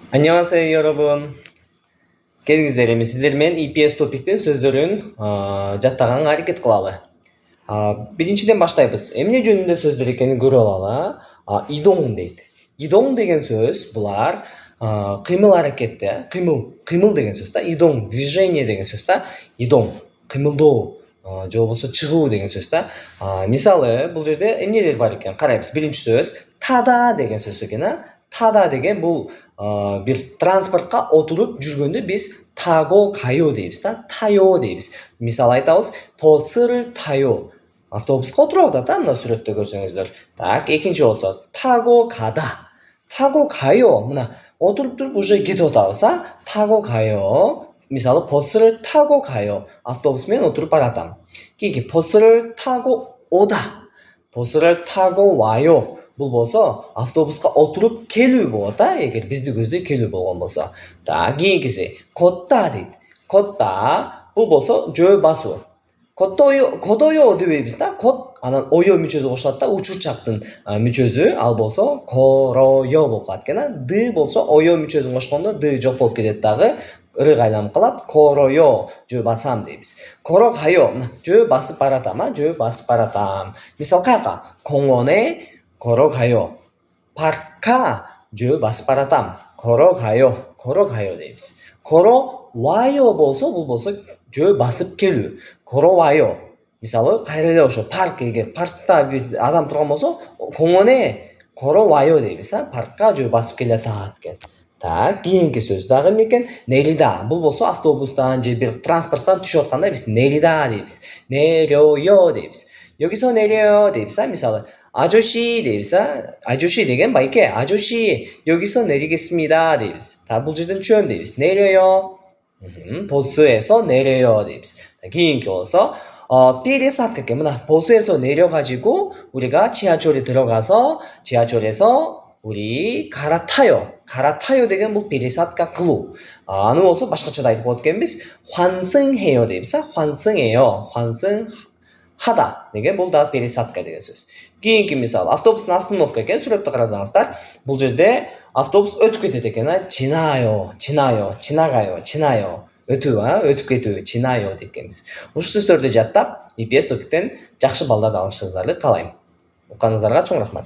Annyeonghaseyo 여러분. Келиңиздер эми сиздер менен EPS топиктин сөздөрүн жаттаганга аракет кылалы. Биринчиден баштайбыз. Эмне жөнүндө сөздөр экенин көрүп алалы. Идоң дейт. Идоң деген сөз булар кыймыл аракетте, кыймыл деген сөз да. Идоң, движение деген сөз да. Идоң, кыймылдоо, же болбосо чыгуу деген сөз да. Мисалы, бул жерде эмнелер бар экен? Карайбыз. Биринчи сөз тада деген сөз экен. Тада деген бул бир транспортко отуруп жүргөндө биз таго кайо дейбиз да. Тайо дейбиз. Мисалы айтабыз, посыр тайо. Автобуска отуруп атат да, мына сүрөттө көрсөңүздөр. Так, экинчи болсо таго када. Таго кайо. Мына отуруп туруп уже кетип атабыз, Таго кайо. Мисалы, 버스를 타고 가요. автобус менен отуруп баратам. Кийинки 버스를 타고 오다. 버스를 타고 와요. Бул болсо автобуска отуруп келүү болот эгер бизди көздөй келүү болгон болсо. Кийинкиси 걷다 дейт. 걷다 бул болсо жөө басуу. 걷어요 дебейбиз да. Анан оё мүчөсү кошулат да, учурчактын мүчөсү, ал болсо 걸어요 болуп калат экен. 드 болсо оё мүчөсүн кошкондо 드 жок болуп кетет дагы. ырык айланып калат. 걸어요, жөө басам дейбиз. 걸어가요, жөө басып баратам, жөө басып баратам. Мисалы каяка? 공원에 걸어가요. паркка жөө басып баратам. 걸어가요 дейбиз. 걸어와요 болсо, бул болсо жөө басып келүү. 걸어와요. Мисалы, кайра эле ошо парк, эгер паркта бир адам турган болсо, 공원에 걸어와요 дейбиз, паркка жөө басып келатат экен. Так, кийинки сөз дагы эмне экен? 내리다. бул болсо автобустан же бир транспорттан түшүп атканда биз 내리다 дейбиз. 내려요 дейбиз. 여기서 내려요 дейбиз, мисалы. 아저씨 дейбиз, 아저씨 деген байке. 아저씨, 여기서 내리겠습니다 дейбиз. бул жерден түшөм дейбиз. 내려요. 버스에서 내려요 deybiz. 그인기 болсо пересадка экен. мына 버스에서 내려가지고 우리가 지하철에 들어가서 지하철에서 우리 갈아타요 деген бул пересадка кылуу. аны болсо башкача да айтып коет экенбиз. 환승해요 deybiz. 환승해요. 환승하다 деген бул да пересадка деген сөз. Кийинки мисал, автобустун остановка экен, сүрөттө карасаңыздар. Бул жерде автобус өтүп кетет экен, 지나요. Өтүп кетүү, 지나요 дейт экенбиз. Ушул сөздөрдү жаттап, EPS топиктен жакшы балдар алышыңыздарды каалайм. Укканыңыздарга чоң рахмат.